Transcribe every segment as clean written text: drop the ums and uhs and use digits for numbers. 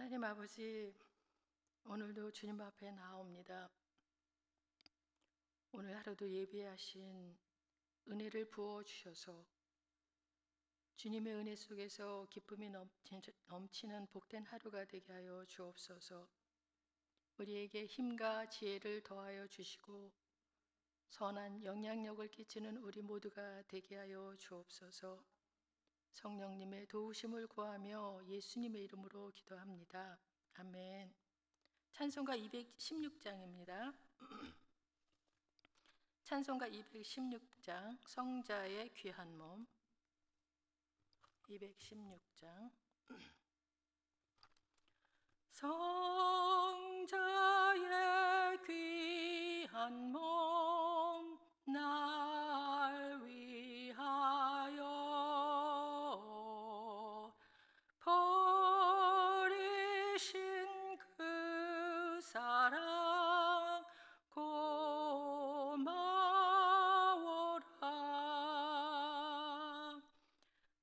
하나님 아버지, 오늘도 주님 앞에 나옵니다. 오늘 하루도 예비하신 은혜를 부어주셔서 주님의 은혜 속에서 기쁨이 넘치는 복된 하루가 되게 하여 주옵소서. 우리에게 힘과 지혜를 더하여 주시고 선한 영향력을 끼치는 우리 모두가 되게 하여 주옵소서. 성령님의 도우심을 구하며 예수님의 이름으로 기도합니다. 아멘. 찬송가 216장입니다. 찬송가 216장, 성자의 귀한 몸. 216장. 성자의 귀한 몸 날 위하여 버리신 그 사랑 고마워라.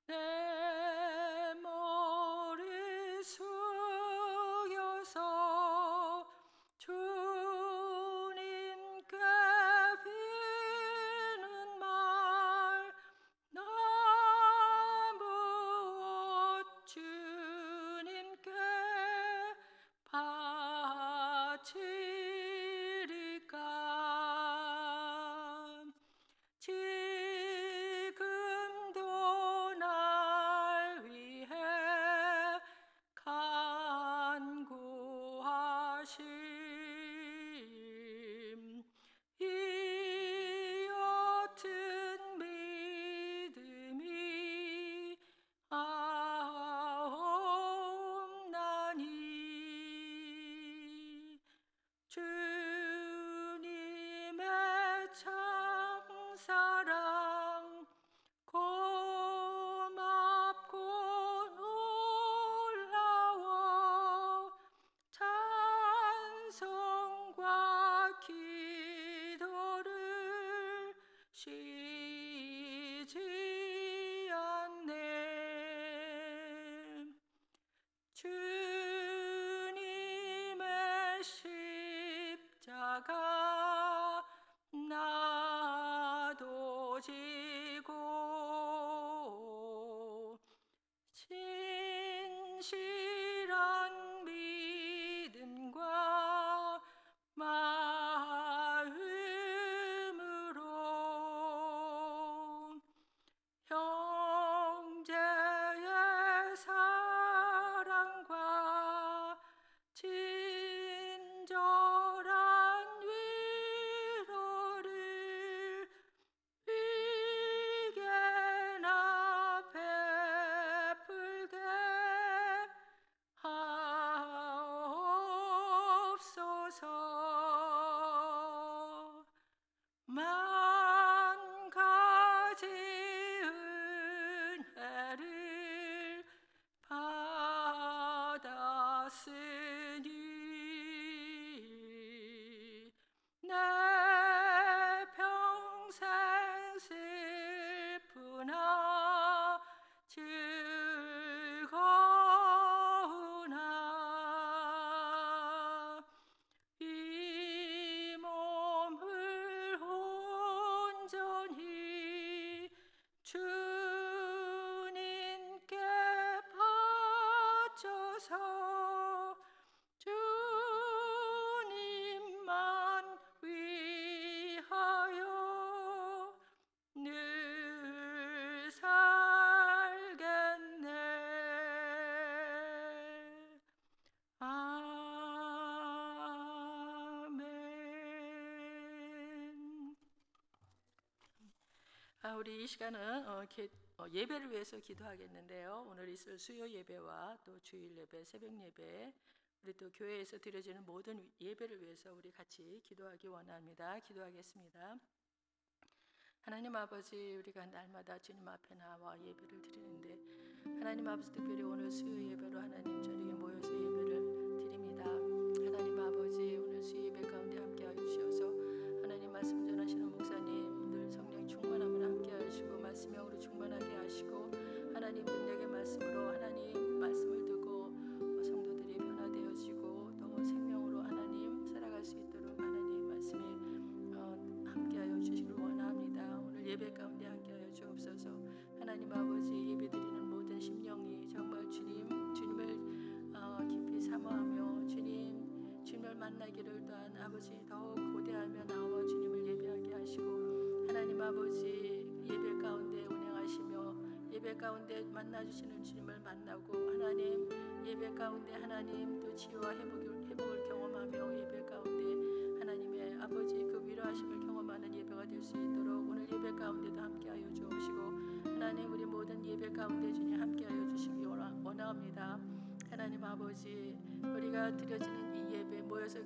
내 머리 숙여서 주님께 비는 말 나 무엇 주님께 바치리까. 지금도 날 위해 간구하심 이 옅은 믿음이 아옵나니. 주님의 참사랑 고맙고 놀라워 찬송과 기도를 쉬지 않네. 주님의 십자가 나도 지고 진실한 믿음과 마음으로 형제의 사랑과 친절한 위로를 위계나 베풀게 하옵소서. 만 가지 은혜를 받았으니 내 평생 슬프나 즐거우나 이 몸을 온전히 주님께 바쳐서 주님만 위하여 늘 살겠네. 아멘. 우리 이 시간은 예배를 위해서 기도하겠는데요. 오늘 있을 수요 예배와 또 주일 예배, 새벽 예배, 우리 또 교회에서 드려지는 모든 예배를 위해서 우리 같이 기도하기 원합니다. 기도하겠습니다. 하나님 아버지, 우리가 날마다 주님 앞에 나와 예배를 드리는데 하나님 아버지, 특별히 오늘 수요 예배로 하나님 저녁에 모여서 예배를 드립니다. 하나님 아버지, 오늘 수요 예배 가운데 함께하여 주셔서 하나님 말씀 전하시는 목사님들 성령 충만함을 함께하여 주시고 말씀형으로 충만하게 하시고 하나님 능력의 말씀으로 하나님 말씀을 듣고 성도들이 아버지 더욱 고대하며 나와 주님을 예배하게 하시고 하나님 아버지 예배 가운데 운행하시며 예배 가운데 만나주시는 주님을 만나고 하나님 예배 가운데 하나님 또 치유와 회복을 경험하며 예배 가운데 하나님의 아버지 그 위로하심을 경험하는 예배가 될 수 있도록 오늘 예배 가운데도 함께하여 주옵시고 하나님 우리 모든 예배 가운데 주님 함께하여 주시기 원합니다. 하나님 아버지 우리가 드려지는 이 예배 모여서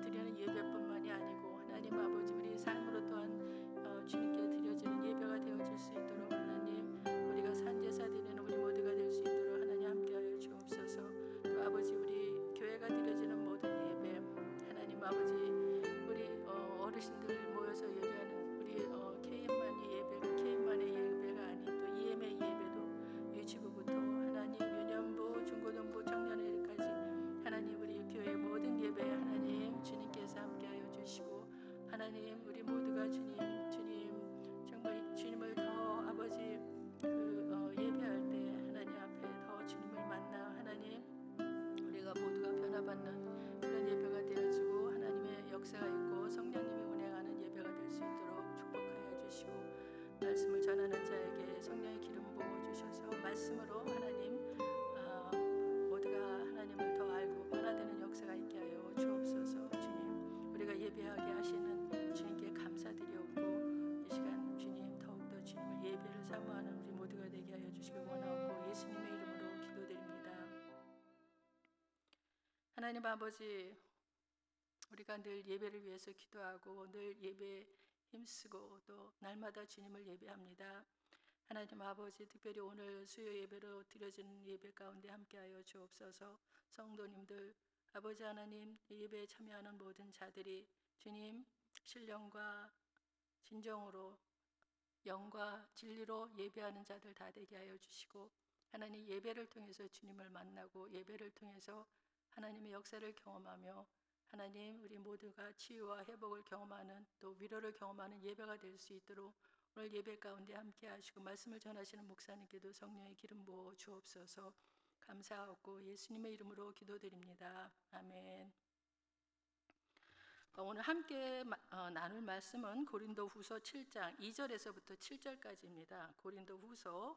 드리는 예배뿐만이 아니고 하나님 아버지 우리 삶으로 또한 주님께 드려지는 예배가 되어질 수 있도록 하나님 우리가 산제사 드리는 우리 모두가 될 수 있도록 하나님 함께하여 주옵소서. 또 아버지 우리 교회가 드려지는 모든 예배 하나님 아버지 우리 어르신들 모여서 예배하는 우리 KM만의 예배가 아닌 또 EM의 예배도 유치부부터 하나님 유년부 중고등부 청년회까지 하나님 우리 교회 모든 예배에 하나님 주님께서 함께하여 주시고 하나님 우리 모두가 주님 정말 주님을 더 아버지 예배할 때 하나님 앞에 더 주님을 만나 하나님 우리가 모두가 변화받는 그런 예배가 되어지고 하나님의 역사가 있고 성령님이 운행하는 예배가 될 수 있도록 축복하여 주시고 말씀을 전하는 자에게 성령의 기름 부어주셔서 말씀으로 하나님 모두가 하나님을 더 알고 변화되는 역사가 있게 하여 주옵소서. 주님 우리가 예배하게 하시는 주님께 감사드리옵고 이 시간 주님 더욱더 주님을 예배를 사모하는 우리 모두가 되게 하여 주시길 원하옵고 예수님의 이름으로 기도드립니다. 하나님 아버지 우리가 늘 예배를 위해서 기도하고 늘 예배에 힘쓰고 또 날마다 주님을 예배합니다. 하나님 아버지 특별히 오늘 수요 예배로 드려진 예배 가운데 함께하여 주옵소서. 성도님들 아버지 하나님 예배에 참여하는 모든 자들이 주님 신령과 진정으로 영과 진리로 예배하는 자들 다 되게 하여 주시고 하나님 예배를 통해서 주님을 만나고 예배를 통해서 하나님의 역사를 경험하며 하나님 우리 모두가 치유와 회복을 경험하는 또 위로를 경험하는 예배가 될 수 있도록 오늘 예배 가운데 함께 하시고 말씀을 전하시는 목사님께도 성령의 기름 부어 주옵소서. 감사하고 예수님의 이름으로 기도드립니다. 아멘. 오늘 함께 나눌 말씀은 고린도후서 7장 2절에서부터 7절까지입니다. 고린도후서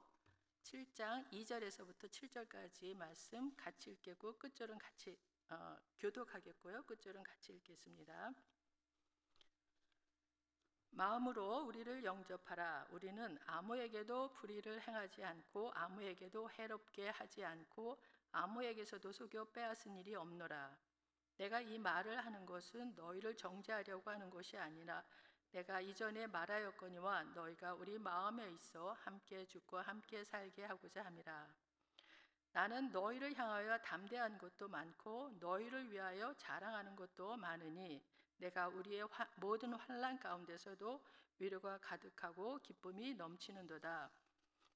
7장 2절에서부터 7절까지 말씀 같이 읽겠고 끝절은 같이 교독하겠고요. 끝절은 같이 읽겠습니다. 마음으로 우리를 영접하라. 우리는 아무에게도 불의를 행하지 않고 아무에게도 해롭게 하지 않고 아무에게서도 속여 빼앗은 일이 없노라. 내가 이 말을 하는 것은 너희를 정죄하려고 하는 것이 아니라 내가 이전에 말하였거니와 너희가 우리 마음에 있어 함께 죽고 함께 살게 하고자 함이라. 나는 너희를 향하여 담대한 것도 많고 너희를 위하여 자랑하는 것도 많으니 내가 우리의 모든 환난 가운데서도 위로가 가득하고 기쁨이 넘치는도다.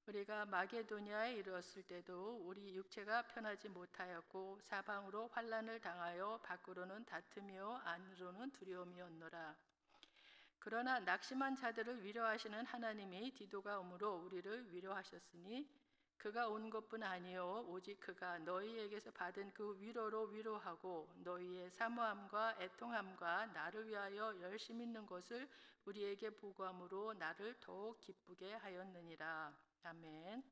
우리가 마게도니아에 이르렀을 때도 우리 육체가 편하지 못하였고 사방으로 환난을 당하여 밖으로는 다툼이요 안으로는 두려움이었노라. 그러나 낙심한 자들을 위로하시는 하나님이 디도가 오므로 우리를 위로하셨으니 그가 온 것뿐 아니요 오직 그가 너희에게서 받은 그 위로로 위로하고 너희의 사모함과 애통함과 나를 위하여 열심 있는 것을 우리에게 보고함으로 나를 더욱 기쁘게 하였느니라. 아멘.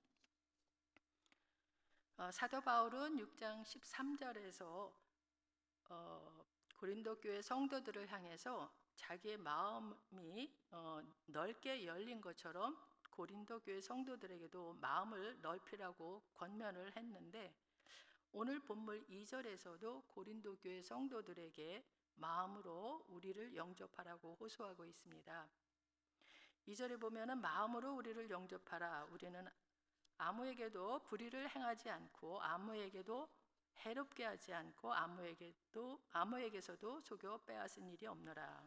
사도 바울은 6장 13절에서 고린도 교회 성도들을 향해서 자기의 마음이 넓게 열린 것처럼 고린도 교회 성도들에게도 마음을 넓히라고 권면을 했는데 오늘 본문 2절에서도 고린도 교회 성도들에게 마음으로 우리를 영접하라고 호소하고 있습니다. 2절에 보면은 마음으로 우리를 영접하라. 우리는 아무에게도 불의를 행하지 않고 아무에게도 해롭게 하지 않고 아무에게서도 속여 빼앗은 일이 없노라.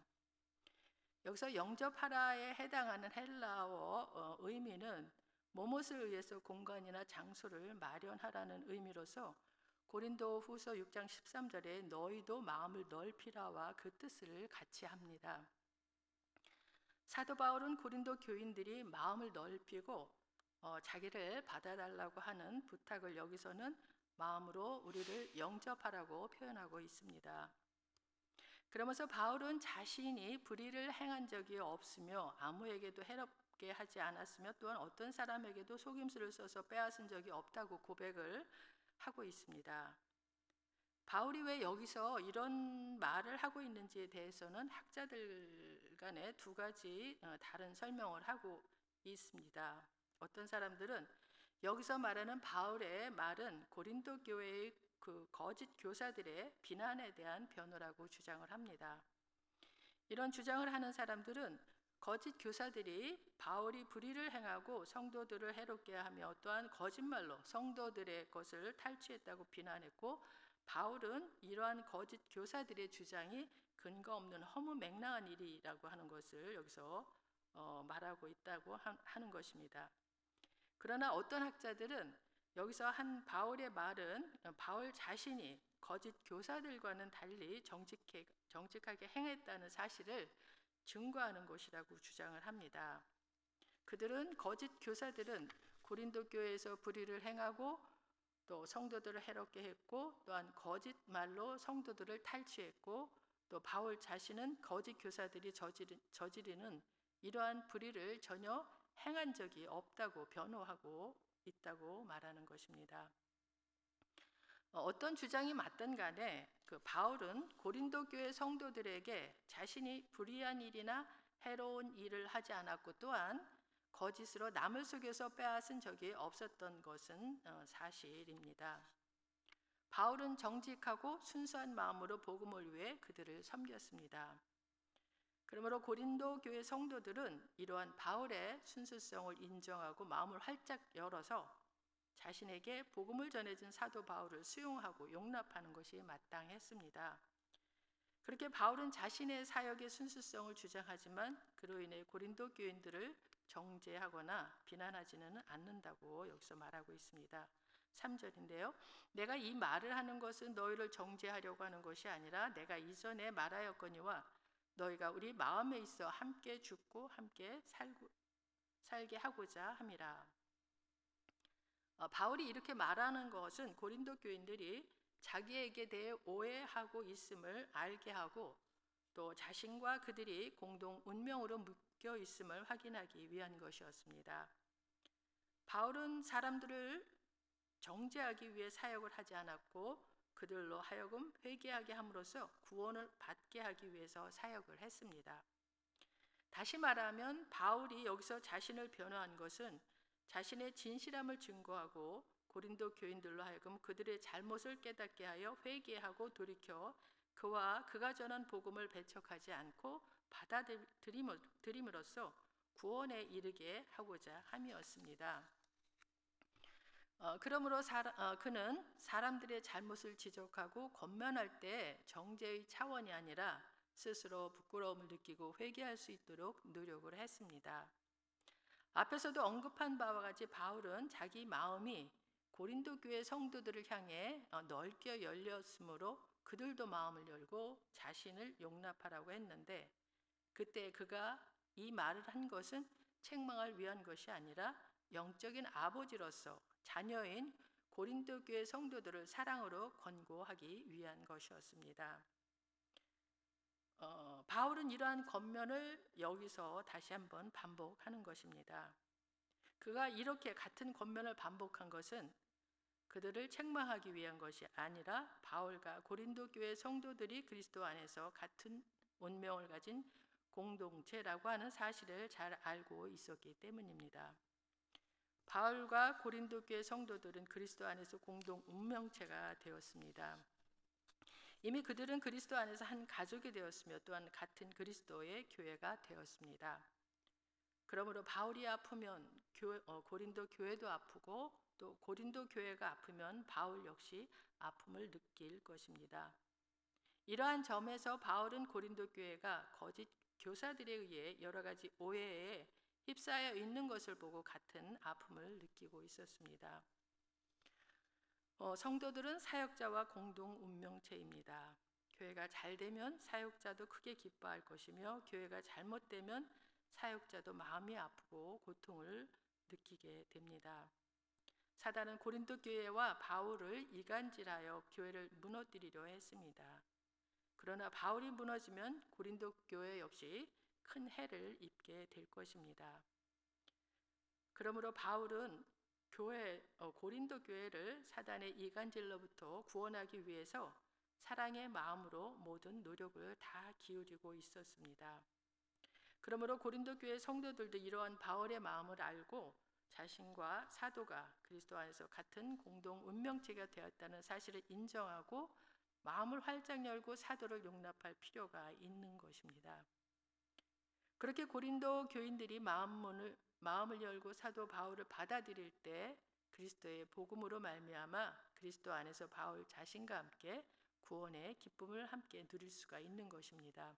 여기서 영접하라에 해당하는 헬라어 의미는 무엇을 위해서 공간이나 장소를 마련하라는 의미로서 고린도후서 6장 13절에 너희도 마음을 넓히라와 그 뜻을 같이 합니다. 사도 바울은 고린도 교인들이 마음을 넓히고 자기를 받아달라고 하는 부탁을 여기서는 마음으로 우리를 영접하라고 표현하고 있습니다. 그러면서 바울은 자신이 불의를 행한 적이 없으며 아무에게도 해롭게 하지 않았으며 또한 어떤 사람에게도 속임수를 써서 빼앗은 적이 없다고 고백을 하고 있습니다. 바울이 왜 여기서 이런 말을 하고 있는지에 대해서는 학자들 간에 두 가지 다른 설명을 하고 있습니다. 어떤 사람들은 여기서 말하는 바울의 말은 고린도 교회의 그 거짓 교사들의 비난에 대한 변호라고 주장을 합니다. 이런 주장을 하는 사람들은 거짓 교사들이 바울이 불의를 행하고 성도들을 해롭게 하며 또한 거짓말로 성도들의 것을 탈취했다고 비난했고, 바울은 이러한 거짓 교사들의 주장이 근거 없는 허무맹랑한 일이라고 하는 것을 여기서 말하고 있다고 하는 것입니다. 그러나 어떤 학자들은 여기서 한 바울의 말은 바울 자신이 거짓 교사들과는 달리 정직하게 행했다는 사실을 증거하는 것이라고 주장을 합니다. 그들은 거짓 교사들은 고린도 교회에서 불의를 행하고 또 성도들을 해롭게 했고 또한 거짓말로 성도들을 탈취했고 또 바울 자신은 거짓 교사들이 저지르는 이러한 불의를 전혀 행한 적이 없다고 변호하고 있다고 말하는 것입니다. 어떤 주장이 맞든 간에 그 바울은 고린도 교회 성도들에게 자신이 불의한 일이나 해로운 일을 하지 않았고 또한 거짓으로 남을 속여서 빼앗은 적이 없었던 것은 사실입니다. 바울은 정직하고 순수한 마음으로 복음을 위해 그들을 섬겼습니다. 그러므로 고린도 교회 성도들은 이러한 바울의 순수성을 인정하고 마음을 활짝 열어서 자신에게 복음을 전해준 사도 바울을 수용하고 용납하는 것이 마땅했습니다. 그렇게 바울은 자신의 사역의 순수성을 주장하지만 그로 인해 고린도 교인들을 정죄하거나 비난하지는 않는다고 여기서 말하고 있습니다. 3절인데요. 내가 이 말을 하는 것은 너희를 정죄하려고 하는 것이 아니라 내가 이전에 말하였거니와 너희가 우리 마음에 있어 함께 죽고 함께 살게 하고자 함이라. 바울이 이렇게 말하는 것은 고린도 교인들이 자기에게 대해 오해하고 있음을 알게 하고 또 자신과 그들이 공동 운명으로 묶여 있음을 확인하기 위한 것이었습니다. 바울은 사람들을 정죄하기 위해 사역을 하지 않았고 그들로 하여금 회개하게 함으로써 구원을 받게 하기 위해서 사역을 했습니다. 다시 말하면 바울이 여기서 자신을 변호한 것은 자신의 진실함을 증거하고 고린도 교인들로 하여금 그들의 잘못을 깨닫게 하여 회개하고 돌이켜 그와 그가 전한 복음을 배척하지 않고 받아들임으로써 구원에 이르게 하고자 함이었습니다. 그러므로 그는 사람들의 잘못을 지적하고 권면할 때 정죄의 차원이 아니라 스스로 부끄러움을 느끼고 회개할 수 있도록 노력을 했습니다. 앞에서도 언급한 바와 같이 바울은 자기 마음이 고린도 교회 성도들을 향해 넓게 열렸으므로 그들도 마음을 열고 자신을 용납하라고 했는데 그때 그가 이 말을 한 것은 책망을 위한 것이 아니라 영적인 아버지로서 자녀인 고린도 교회 성도들을 사랑으로 권고하기 위한 것이었습니다. 바울은 이러한 권면을 여기서 다시 한번 반복하는 것입니다. 그가 이렇게 같은 권면을 반복한 것은 그들을 책망하기 위한 것이 아니라 바울과 고린도 교회 성도들이 그리스도 안에서 같은 운명을 가진 공동체라고 하는 사실을 잘 알고 있었기 때문입니다. 바울과 고린도 교회 성도들은 그리스도 안에서 공동 운명체가 되었습니다. 이미 그들은 그리스도 안에서 한 가족이 되었으며 또한 같은 그리스도의 교회가 되었습니다. 그러므로 바울이 아프면 고린도 교회도 아프고 또 고린도 교회가 아프면 바울 역시 아픔을 느낄 것입니다. 이러한 점에서 바울은 고린도 교회가 거짓 교사들에 의해 여러 가지 오해에 휩싸여 있는 것을 보고 같은 아픔을 느끼고 있었습니다. 성도들은 사역자와 공동 운명체입니다. 교회가 잘 되면 사역자도 크게 기뻐할 것이며 교회가 잘못되면 사역자도 마음이 아프고 고통을 느끼게 됩니다. 사단은 고린도 교회와 바울을 이간질하여 교회를 무너뜨리려 했습니다. 그러나 바울이 무너지면 고린도 교회 역시 큰 해를 입게 될 것입니다. 그러므로 바울은 고린도 교회를 사단의 이간질로부터 구원하기 위해서 사랑의 마음으로 모든 노력을 다 기울이고 있었습니다. 그러므로 고린도 교회 성도들도 이러한 바울의 마음을 알고 자신과 사도가 그리스도 안에서 같은 공동 운명체가 되었다는 사실을 인정하고 마음을 활짝 열고 사도를 용납할 필요가 있는 것입니다. 그렇게 고린도 교인들이 마음을 열고 사도 바울을 받아들일 때 그리스도의 복음으로 말미암아 그리스도 안에서 바울 자신과 함께 구원의 기쁨을 함께 누릴 수가 있는 것입니다.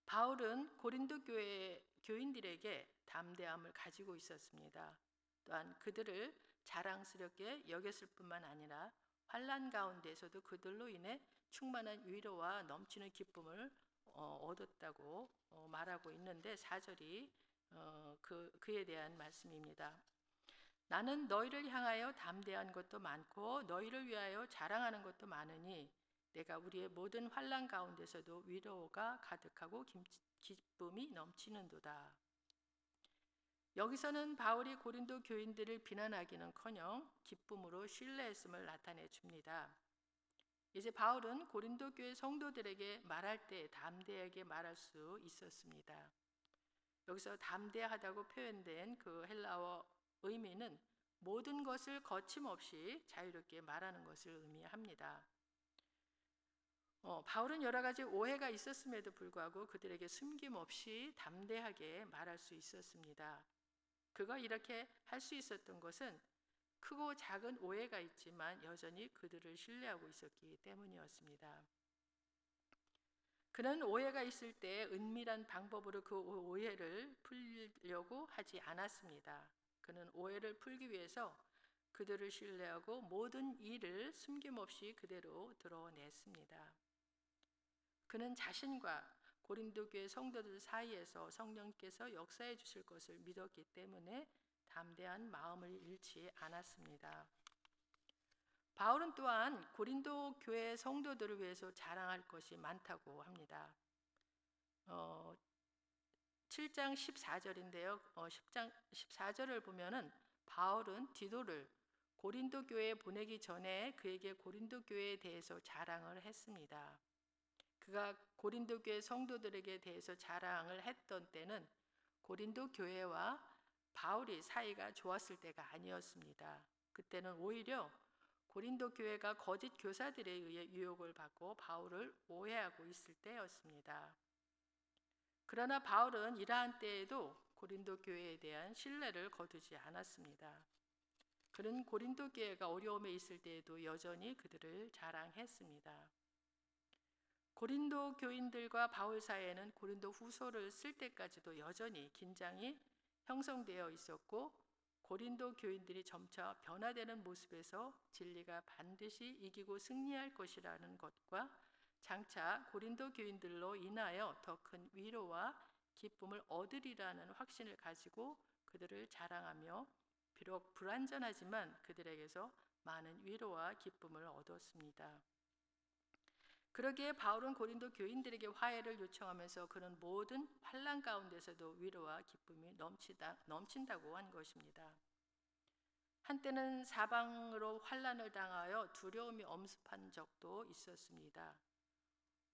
바울은 고린도 교회 교인들에게 담대함을 가지고 있었습니다. 또한 그들을 자랑스럽게 여겼을 뿐만 아니라 환난 가운데서도 그들로 인해 충만한 위로와 넘치는 기쁨을 얻었다고 말하고 있는데 4절이 그에 대한 말씀입니다. 나는 너희를 향하여 담대한 것도 많고 너희를 위하여 자랑하는 것도 많으니 내가 우리의 모든 환난 가운데서도 위로가 가득하고 기쁨이 넘치는도다. 여기서는 바울이 고린도 교인들을 비난하기는커녕 기쁨으로 신뢰했음을 나타내 줍니다. 이제 바울은 고린도 교회 성도들에게 말할 때 담대하게 말할 수 있었습니다. 여기서 담대하다고 표현된 그 헬라어 의미는 모든 것을 거침없이 자유롭게 말하는 것을 의미합니다. 바울은 여러 가지 오해가 있었음에도 불구하고 그들에게 숨김없이 담대하게 말할 수 있었습니다. 그가 이렇게 할 수 있었던 것은 크고 작은 오해가 있지만 여전히 그들을 신뢰하고 있었기 때문이었습니다. 그는 오해가 있을 때 은밀한 방법으로 그 오해를 풀려고 하지 않았습니다. 그는 오해를 풀기 위해서 그들을 신뢰하고 모든 일을 숨김없이 그대로 드러냈습니다. 그는 자신과 고린도 교회 성도들 사이에서 성령께서 역사해 주실 것을 믿었기 때문에 담대한 마음을 잃지 않았습니다. 바울은 또한 고린도 교회 성도들을 위해서 자랑할 것이 많다고 합니다. 7장 14절인데요. 10장 14절을 보면은 바울은 디도를 고린도 교회에 보내기 전에 그에게 고린도 교회에 대해서 자랑을 했습니다. 그가 고린도 교회 성도들에게 대해서 자랑을 했던 때는 고린도 교회와 바울이 사이가 좋았을 때가 아니었습니다. 그때는 오히려 고린도 교회가 거짓 교사들에 의해 유혹을 받고 바울을 오해하고 있을 때였습니다. 그러나 바울은 이러한 때에도 고린도 교회에 대한 신뢰를 거두지 않았습니다. 그는 고린도 교회가 어려움에 있을 때에도 여전히 그들을 자랑했습니다. 고린도 교인들과 바울 사이에는 고린도 후서를 쓸 때까지도 여전히 긴장이 형성되어 있었고 고린도 교인들이 점차 변화되는 모습에서 진리가 반드시 이기고 승리할 것이라는 것과 장차 고린도 교인들로 인하여 더 큰 위로와 기쁨을 얻으리라는 확신을 가지고 그들을 자랑하며 비록 불완전하지만 그들에게서 많은 위로와 기쁨을 얻었습니다. 그러기에 바울은 고린도 교인들에게 화해를 요청하면서 그런 모든 환난 가운데서도 위로와 기쁨이 넘친다고 한 것입니다. 한때는 사방으로 환난을 당하여 두려움이 엄습한 적도 있었습니다.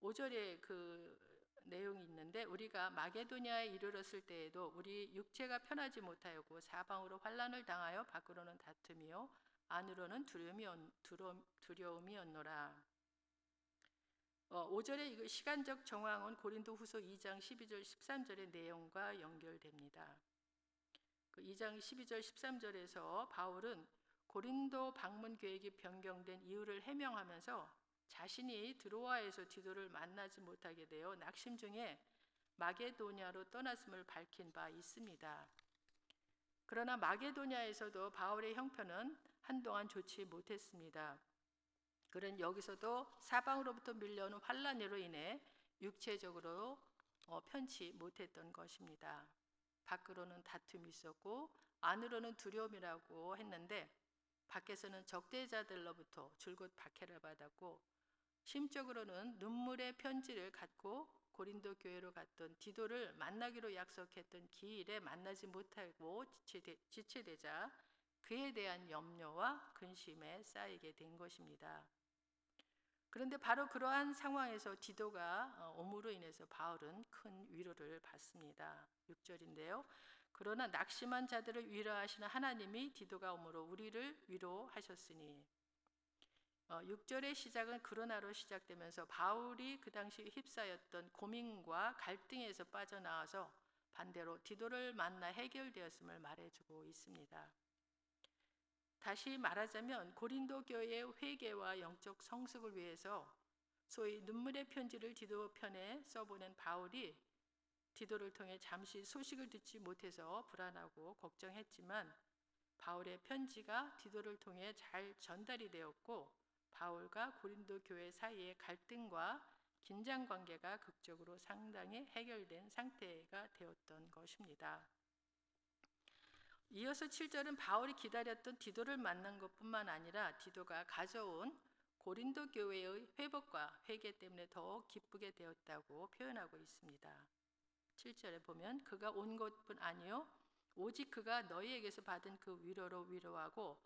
5절에 그 내용이 있는데 우리가 마게도냐에 이르렀을 때에도 우리 육체가 편하지 못하였고 사방으로 환난을 당하여 밖으로는 다툼이요 안으로는 두려움이었노라. 5절의 이 시간적 정황은 고린도 후서 2장 12절 13절의 내용과 연결됩니다. 그 2장 12절 13절에서 바울은 고린도 방문 계획이 변경된 이유를 해명하면서 자신이 드로아에서 디도를 만나지 못하게 되어 낙심 중에 마게도냐로 떠났음을 밝힌 바 있습니다. 그러나 마게도냐에서도 바울의 형편은 한동안 좋지 못했습니다. 그는 여기서도 사방으로부터 밀려오는 환난으로 인해 육체적으로 편치 못했던 것입니다. 밖으로는 다툼이 있었고 안으로는 두려움이라고 했는데 밖에서는 적대자들로부터 줄곧 박해를 받았고 심적으로는 눈물의 편지를 갖고 고린도 교회로 갔던 디도를 만나기로 약속했던 기일에 만나지 못하고 지체되자 그에 대한 염려와 근심에 쌓이게 된 것입니다. 그런데 바로 그러한 상황에서 디도가 옴으로 인해서 바울은 큰 위로를 받습니다. 6절인데요. 그러나 낙심한 자들을 위로하시는 하나님이 디도가 옴으로 우리를 위로하셨으니 6절의 시작은 그러나로 시작되면서 바울이 그 당시 휩싸였던 고민과 갈등에서 빠져나와서 반대로 디도를 만나 해결되었음을 말해주고 있습니다. 다시 말하자면 고린도 교회의 회개와 영적 성숙을 위해서 소위 눈물의 편지를 디도 편에 써보낸 바울이 디도를 통해 잠시 소식을 듣지 못해서 불안하고 걱정했지만 바울의 편지가 디도를 통해 잘 전달이 되었고 바울과 고린도 교회 사이의 갈등과 긴장 관계가 극적으로 상당히 해결된 상태가 되었던 것입니다. 이어서 7절은 바울이 기다렸던 디도를 만난 것뿐만 아니라 디도가 가져온 고린도 교회의 회복과 회개 때문에 더욱 기쁘게 되었다고 표현하고 있습니다. 7절에 보면 그가 온 것뿐 아니요 오직 그가 너희에게서 받은 그 위로로 위로하고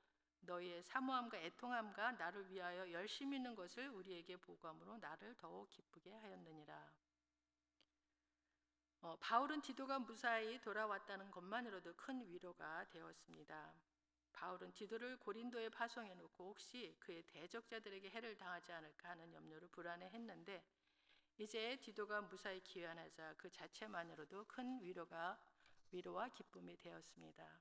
너희의 사모함과 애통함과 나를 위하여 열심히 있는 것을 우리에게 보고함으로 나를 더욱 기쁘게 하였느니라. 바울은 디도가 무사히 돌아왔다는 것만으로도 큰 위로가 되었습니다. 바울은 디도를 고린도에 파송해 놓고 혹시 그의 대적자들에게 해를 당하지 않을까 하는 염려로 불안해했는데 이제 디도가 무사히 귀환하자 그 자체만으로도 큰 위로와 기쁨이 되었습니다.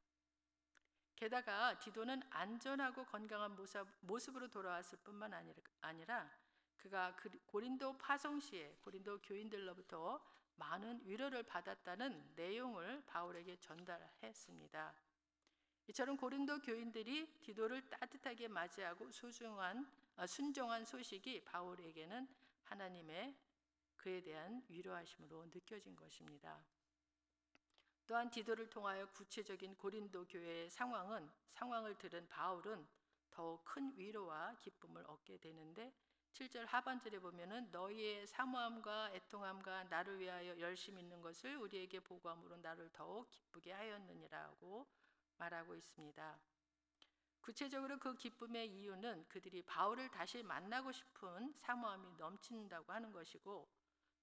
게다가 디도는 안전하고 건강한 모습으로 돌아왔을 뿐만 아니라 그가 고린도 파송 시에 고린도 교인들로부터 많은 위로를 받았다는 내용을 바울에게 전달했습니다. 이처럼 고린도 교인들이 디도를 따뜻하게 맞이하고 순종한 소식이 바울에게는 하나님의 그에 대한 위로하심으로 느껴진 것입니다. 또한 디도를 통하여 구체적인 고린도 교회의 상황을 들은 바울은 더욱 큰 위로와 기쁨을 얻게 되는데 7절 하반절에 보면은 너희의 사모함과 애통함과 나를 위하여 열심히 있는 것을 우리에게 보고함으로 나를 더욱 기쁘게 하였느니라고 말하고 있습니다. 구체적으로 그 기쁨의 이유는 그들이 바울을 다시 만나고 싶은 사모함이 넘친다고 하는 것이고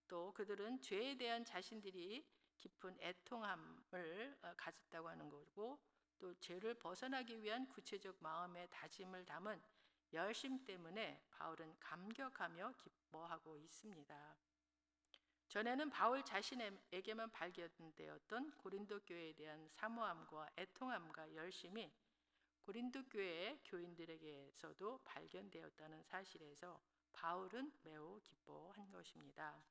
또 그들은 죄에 대한 자신들이 깊은 애통함을 가졌다고 하는 거고 또 죄를 벗어나기 위한 구체적 마음의 다짐을 담은 열심 때문에 바울은 감격하며 기뻐하고 있습니다. 전에는 바울 자신에게만 발견되었던 고린도 교회에 대한 사모함과 애통함과 열심이 고린도 교회의 교인들에게서도 발견되었다는 사실에서 바울은 매우 기뻐한 것입니다.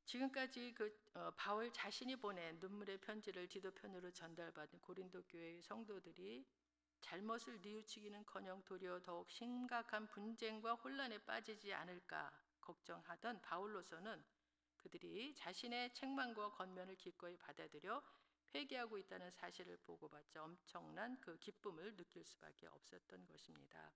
지금까지 바울 자신이 보낸 눈물의 편지를 디도 편으로 전달받은 고린도 교회의 성도들이 잘못을 뉘우치기는커녕 도리어 더욱 심각한 분쟁과 혼란에 빠지지 않을까 걱정하던 바울로서는 그들이 자신의 책망과 권면을 기꺼이 받아들여 회개하고 있다는 사실을 보고받자 엄청난 그 기쁨을 느낄 수밖에 없었던 것입니다.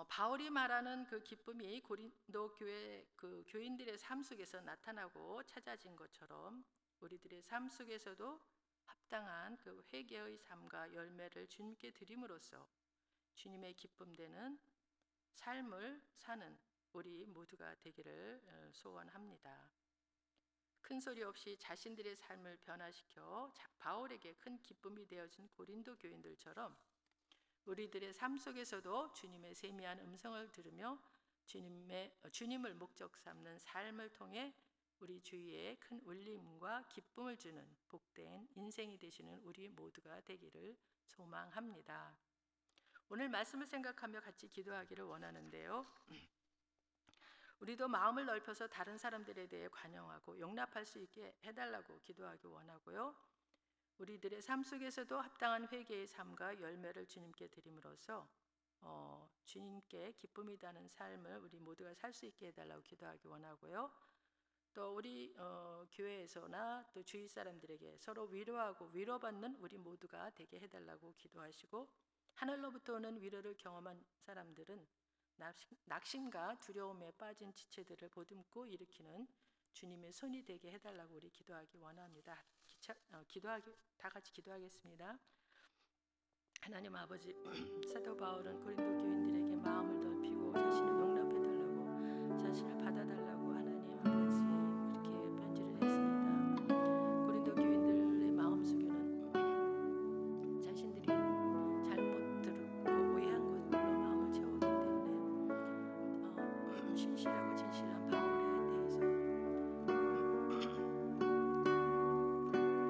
바울이 말하는 그 기쁨이 고린도 교회 그 교인들의 삶 속에서 나타나고 찾아진 것처럼 우리들의 삶 속에서도 합당한 그 회개의 삶과 열매를 주님께 드림으로써 주님의 기쁨되는 삶을 사는 우리 모두가 되기를 소원합니다. 큰 소리 없이 자신들의 삶을 변화시켜 바울에게 큰 기쁨이 되어진 고린도 교인들처럼 우리들의 삶 속에서도 주님의 세미한 음성을 들으며 주님을 목적 삼는 삶을 통해 우리 주위에 큰 울림과 기쁨을 주는 복된 인생이 되시는 우리 모두가 되기를 소망합니다. 오늘 말씀을 생각하며 같이 기도하기를 원하는데요. 우리도 마음을 넓혀서 다른 사람들에 대해 관용하고 용납할 수 있게 해달라고 기도하기 원하고요. 우리들의 삶 속에서도 합당한 회개의 삶과 열매를 주님께 드림으로써 주님께 기쁨이 나는 삶을 우리 모두가 살 수 있게 해달라고 기도하기 원하고요. 또 우리 교회에서나 또 주위 사람들에게 서로 위로하고 위로받는 우리 모두가 되게 해달라고 기도하시고 하늘로부터 오는 위로를 경험한 사람들은 낙심과 두려움에 빠진 지체들을 보듬고 일으키는 주님의 손이 되게 해달라고 우리 기도하기 원합니다. 다 같이 기도하겠습니다. 하나님 아버지, 사도 바울은 고린도 교인들에게 마음을 넓히고 자신을 용납해달라고, 자신을 받아달라고 하나님 아버지 그렇게 편지를 했습니다. 고린도 교인들의 마음속에는 자신들이 잘못 들었고 오해한 것들로 마음을 채웠기 때문에 신실하고 진실한 바울에 대해서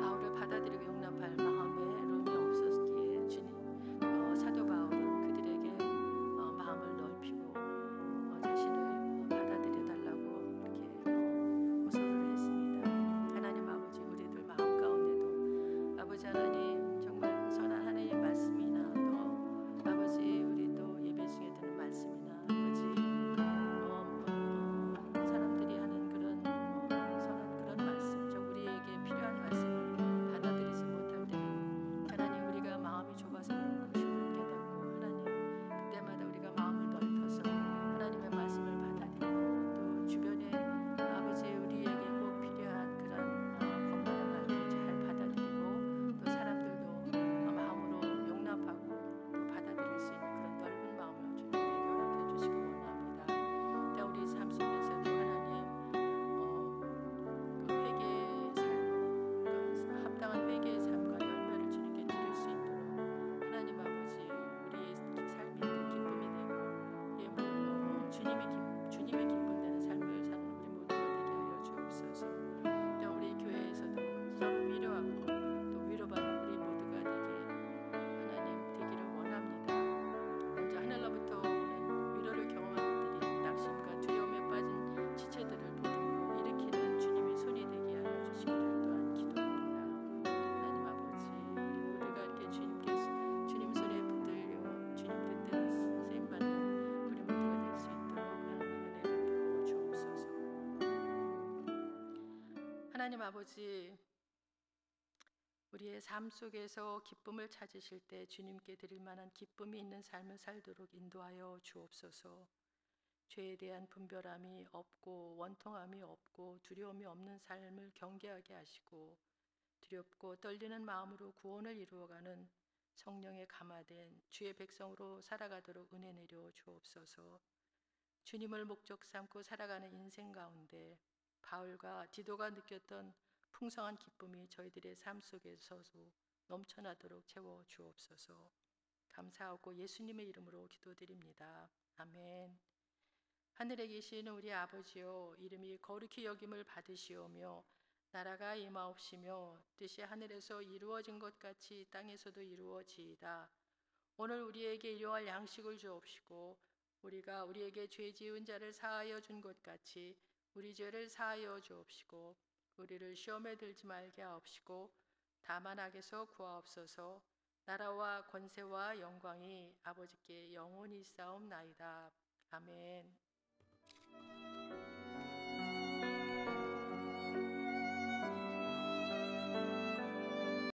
바울을 받아들이고 용납할 마음에 룸이 없었기에 사도 바울은 그들에게 마음을 넓히고 자신을 받아들여달라고 이렇게 호소를 했습니다. 하나님 아버지, 우리들 마음 가운데도 아버지 하나님 정말 선한 하나님의 말씀이나 또 아버지 우리 또 예배 중에 듣는 말씀이나 아버지 사람들이 하는 그런 선한 그런 말씀, 저 우리에게 필요한 말씀을 받아들이지 못할 때는 하나님 우리가 마음이 좁아서 그런 것임을 깨닫고 하나님 그때마다 우리가 마음을 넓혀서 하나님의 말씀을 받아들이고 또 주변에 아버지 우리에게 꼭 필요한 그런 권면의 말도 잘 받아들이고 또 사람들도 마음으로 용납하고 또 받아들일 수 있는 그런 넓은 마음을 주님에게 허락해 주시기 원합니다. 또 우리 삶 속에서도 하나님 그 회개의 삶, 합당한 회개의 삶과 열매를 주님께 드릴 수 있도록 하나님 아버지 우리의 삶이 또 기쁨이 되고 주님의 기쁨 되는 삶을 사는 우리 모두가 되게 하여 주옵소서. 또 우리 교회에서도 서로 위로하고 또 위로받는 우리 모두가 되게 하나님 되기를 원합니다. 먼저 하늘로부터 오는 위로를 경험한 이들이 낙심과 두려움에 빠진 지체들을 보듬고 일으키는 주님의 손이 되게 하여 주시기를 또한 기도합니다. 하나님 아버지, 우리 모두가 이렇게 주님 손에 붙들려 주님 뜻대로 쓰임받는 우리 모두가 될 수 있도록 하나님 은혜 베풀어 주옵소서. 하나님 아버지, 우리의 삶 속에서 기쁨을 찾으실 때 주님께 드릴 만한 기쁨이 있는 삶을 살도록 인도하여 주옵소서. 죄에 대한 분별함이 없고 원통함이 없고 두려움이 없는 삶을 경계하게 하시고 두렵고 떨리는 마음으로 구원을 이루어가는 성령에 감화된 주의 백성으로 살아가도록 은혜 내려 주옵소서. 주님을 목적 삼고 살아가는 인생 가운데 바울과 디도가 느꼈던 풍성한 기쁨이 저희들의 삶 속에서도 넘쳐나도록 채워 주옵소서. 감사하고 예수님의 이름으로 기도드립니다. 아멘. 하늘에 계신 우리 아버지여, 이름이 거룩히 여김을 받으시오며 나라가 임하옵시며 뜻이 하늘에서 이루어진 것 같이 땅에서도 이루어지이다. 오늘 우리에게 일용할 양식을 주옵시고 우리가 우리에게 죄 지은 자를 사하여 준 것 같이 우리 죄를 사하여 주옵시고 우리를 시험에 들지 말게 하옵시고 다만 악에서 구하옵소서. 나라와 권세와 영광이 아버지께 영원히 있사옵나이다. 아멘.